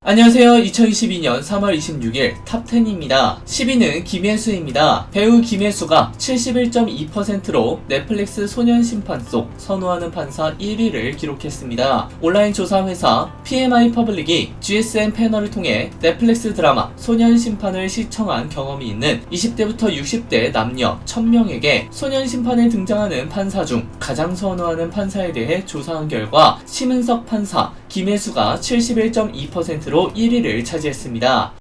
안녕하세요. 2022년 3월 26일 탑10입니다. 10위는 김혜수입니다. 배우 김혜수가 71.2%로 넷플릭스 소년심판 속 선호하는 판사 1위를 기록했습니다. 온라인 조사 회사 PMI 퍼블릭이 GSM 패널을 통해 넷플릭스 드라마 소년심판을 시청한 경험이 있는 20대부터 60대 남녀 1000명에게 소년심판에 등장하는 판사 중 가장 선호하는 판사에 대해 조사한 결과 심은석 판사, 김혜수가 71.2%로 1위를 차지했습니다.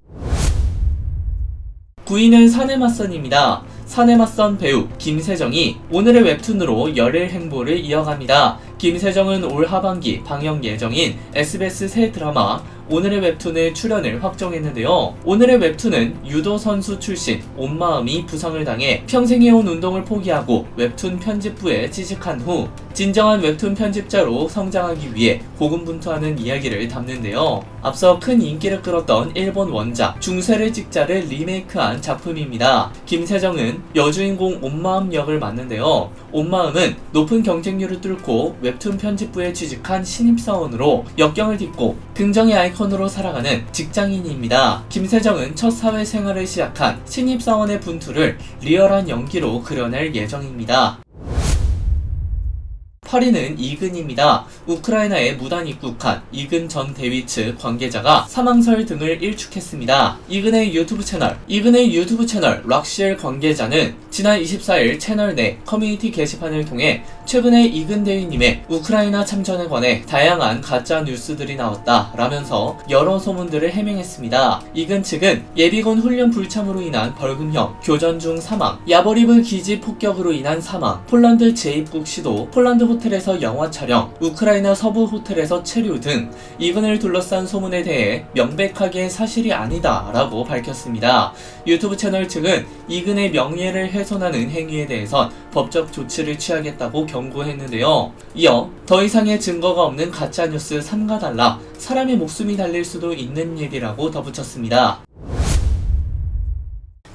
9위는 사내맞선입니다. 사내맞선 배우 김세정이 오늘의 웹툰으로 열일 행보를 이어갑니다. 김세정은 올 하반기 방영 예정인 SBS 새 드라마 오늘의 웹툰에 출연을 확정했는데요. 오늘의 웹툰은 유도 선수 출신 온마음이 부상을 당해 평생 해온 운동을 포기하고 웹툰 편집부에 취직한 후 진정한 웹툰 편집자로 성장하기 위해 고군분투하는 이야기를 담는데요. 앞서 큰 인기를 끌었던 일본 원작 중세를 찍자를 리메이크한 작품입니다. 김세정은 여주인공 온마음 역을 맡는데요. 온마음은 높은 경쟁률을 뚫고 웹툰 편집부에 취직한 신입사원으로 역경을 딛고 긍정의 아이콘으로 살아가는 직장인입니다. 김세정은 첫 사회생활을 시작한 신입사원의 분투를 리얼한 연기로 그려낼 예정입니다. 8위는 이근입니다. 우크라이나에 무단 입국한 이근 전 대위 측 관계자가 사망설 등을 일축했습니다. 이근의 유튜브 채널 락시엘 관계자는 지난 24일 채널 내 커뮤니티 게시판을 통해 최근에 이근 대위님의 우크라이나 참전에 관해 다양한 가짜 뉴스들이 나왔다 라면서 여러 소문들을 해명했습니다. 이근 측은 예비군 훈련 불참으로 인한 벌금형, 교전 중 사망, 야보리브 기지 폭격으로 인한 사망, 폴란드 재입국 시도, 폴란드 호텔에서 영화 촬영, 우크라이나 서부 호텔에서 체류 등 이근을 둘러싼 소문에 대해 명백하게 사실이 아니다 라고 밝혔습니다. 유튜브 채널 측은 이근의 명예를 훼손하는 행위에 대해선 법적 조치를 취하겠다고 경고했는데요. 이어 더 이상의 증거가 없는 가짜뉴스 삼가달라, 사람의 목숨이 달릴 수도 있는 일이라고 덧붙였습니다.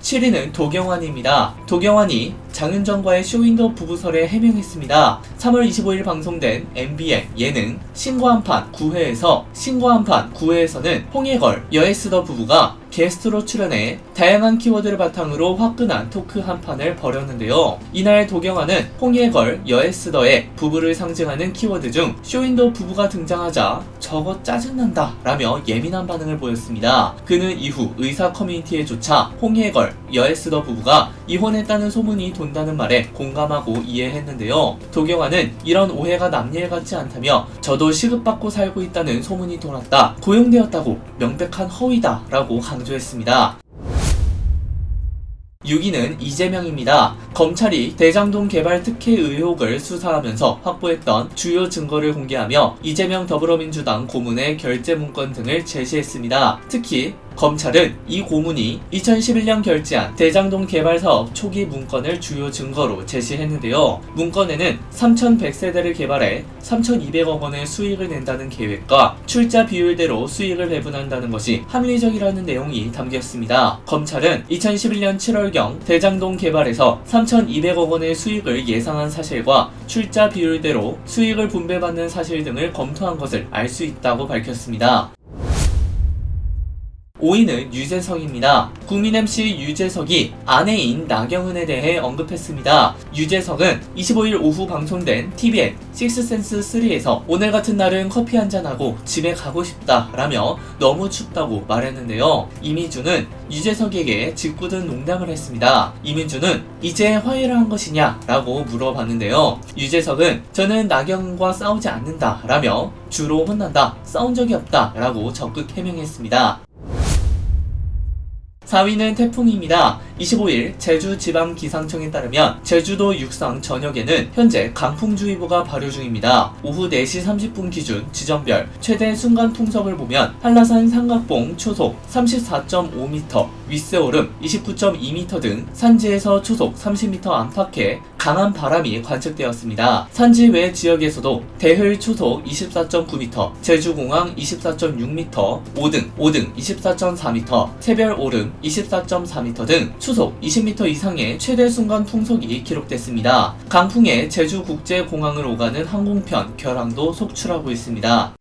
7위는 도경완입니다. 도경완이 장윤정과의 쇼윈도우 부부설에 해명했습니다. 3월 25일 방송된 MBN 예능 신과한판 9회에서는 홍예걸, 여에스더 부부가 게스트로 출연해 다양한 키워드를 바탕으로 화끈한 토크 한 판을 벌였는데요. 이날 도경완은 홍예걸, 여에스더의 부부를 상징하는 키워드 중 쇼윈도우 부부가 등장하자 저거 짜증난다 라며 예민한 반응을 보였습니다. 그는 이후 의사 커뮤니티에 조차 홍예걸, 여에스더 부부가 이혼했다는 소문이 돈다는 말에 공감하고 이해했는데요. 도경완은 이런 오해가 남일 같지 않다며 저도 시급받고 살고 있다는 소문이 돌았다, 고용되었다고 명백한 허위다 라고 강조했습니다. 6위는 이재명입니다. 검찰이 대장동 개발 특혜 의혹을 수사하면서 확보했던 주요 증거를 공개하며 이재명 더불어민주당 고문의 결재 문건 등을 제시했습니다. 특히 검찰은 이 고문이 2011년 결재한 대장동 개발 사업 초기 문건을 주요 증거로 제시했는데요. 문건에는 3,100세대를 개발해 3,200억 원의 수익을 낸다는 계획과 출자 비율대로 수익을 배분한다는 것이 합리적이라는 내용이 담겼습니다. 검찰은 2011년 7월경 대장동 개발에서 3,200억 원의 수익을 예상한 사실과 출자 비율대로 수익을 분배받는 사실 등을 검토한 것을 알 수 있다고 밝혔습니다. 5위는 유재석입니다. 국민 MC 유재석이 아내인 나경은에 대해 언급했습니다. 유재석은 25일 오후 방송된 TVN 식스센스3에서 오늘 같은 날은 커피 한잔하고 집에 가고 싶다 라며 너무 춥다고 말했는데요. 이민주는 유재석에게 짓궂은 농담을 했습니다. 이민주는 이제 화해를 한 것이냐 라고 물어봤는데요. 유재석은 저는 나경은과 싸우지 않는다 라며 주로 혼난다, 싸운 적이 없다 라고 적극 해명했습니다. 4위는 태풍입니다. 25일 제주지방기상청에 따르면 제주도 육상 전역에는 현재 강풍주의보가 발효 중입니다. 오후 4시 30분 기준 지점별 최대 순간 풍속을 보면 한라산 삼각봉 초속 34.5m, 윗세오름 29.2m 등 산지에서 초속 30m 안팎의 강한 바람이 관측되었습니다. 산지 외 지역에서도 대흘 초속 24.9m, 제주공항 24.6m, 5등 24.4m, 새별 오름 24.4m 등 초속 20m 이상의 최대 순간 풍속이 기록됐습니다. 강풍에 제주국제공항을 오가는 항공편 결항도 속출하고 있습니다.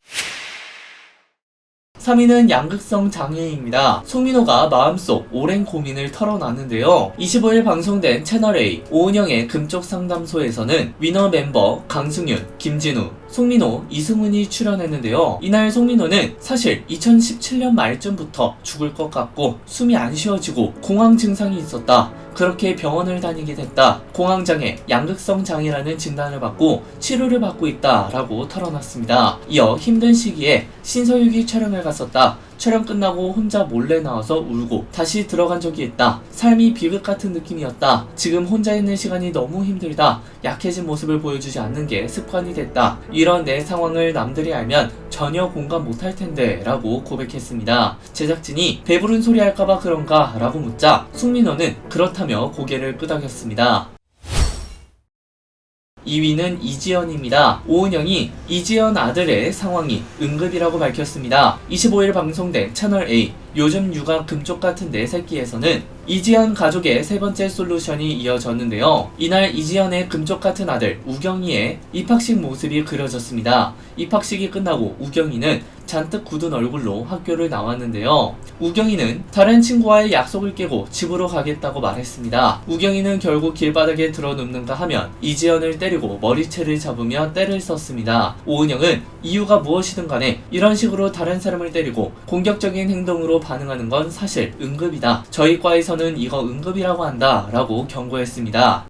3위는 양극성 장애인입니다. 송민호가 마음속 오랜 고민을 털어놨는데요. 25일 방송된 채널A 오은영의 금쪽 상담소에서는 위너 멤버 강승윤, 김진우, 송민호, 이승훈이 출연했는데요. 이날 송민호는 사실 2017년 말쯤부터 죽을 것 같고 숨이 안 쉬어지고 공황 증상이 있었다. 그렇게 병원을 다니게 됐다. 공황장애, 양극성 장애라는 진단을 받고 치료를 받고 있다 라고 털어놨습니다. 이어 힘든 시기에 신서유기 촬영을 갔었다. 촬영 끝나고 혼자 몰래 나와서 울고 다시 들어간 적이 있다. 삶이 비극 같은 느낌이었다. 지금 혼자 있는 시간이 너무 힘들다. 약해진 모습을 보여주지 않는 게 습관이 됐다. 이런 내 상황을 남들이 알면 전혀 공감 못할 텐데 라고 고백했습니다. 제작진이 배부른 소리 할까봐 그런가 라고 묻자 송민호는 그렇다며 고개를 끄덕였습니다. 2위는 이지연입니다. 오은영이 이지연 아들의 상황이 응급이라고 밝혔습니다. 25일 방송된 채널A 요즘 육아 금쪽 같은 내 새끼에서는 이지연 가족의 세 번째 솔루션이 이어졌는데요. 이날 이지연의 금쪽 같은 아들 우경이의 입학식 모습이 그려졌습니다. 입학식이 끝나고 우경이는 잔뜩 굳은 얼굴로 학교를 나왔는데요. 우경이는 다른 친구와의 약속을 깨고 집으로 가겠다고 말했습니다. 우경이는 결국 길바닥에 드러눕는가 하면 이지연을 때리고 머리채를 잡으며 때를 썼습니다. 오은영은 이유가 무엇이든 간에 이런 식으로 다른 사람을 때리고 공격적인 행동으로 반응하는 건 사실 응급이다. 저희 과에서는 이거 응급이라고 한다 라고 경고했습니다.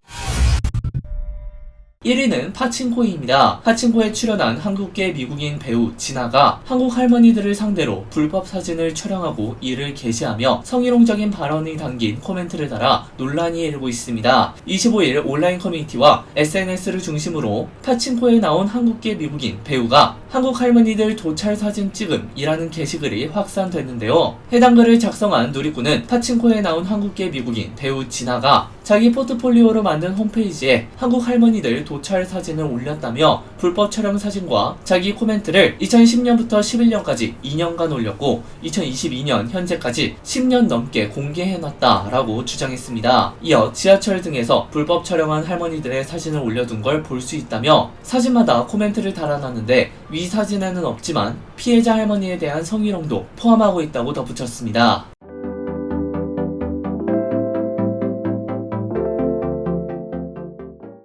1위는 파친코입니다. 파친코에 출연한 한국계 미국인 배우 진아가 한국 할머니들을 상대로 불법 사진을 촬영하고 이를 게시하며 성희롱적인 발언이 담긴 코멘트를 달아 논란이 일고 있습니다. 25일 온라인 커뮤니티와 SNS를 중심으로 파친코에 나온 한국계 미국인 배우가 한국 할머니들 도찰 사진 찍음이라는 게시글이 확산됐는데요. 해당 글을 작성한 누리꾼은 파친코에 나온 한국계 미국인 배우 진아가 자기 포트폴리오로 만든 홈페이지에 한국 할머니들 도찰 사진을 올렸다며 불법 촬영 사진과 자기 코멘트를 2010년부터 11년까지 2년간 올렸고 2022년 현재까지 10년 넘게 공개해놨다라고 주장했습니다. 이어 지하철 등에서 불법 촬영한 할머니들의 사진을 올려둔 걸 볼 수 있다며 사진마다 코멘트를 달아놨는데 위 사진에는 없지만 피해자 할머니에 대한 성희롱도 포함하고 있다고 덧붙였습니다.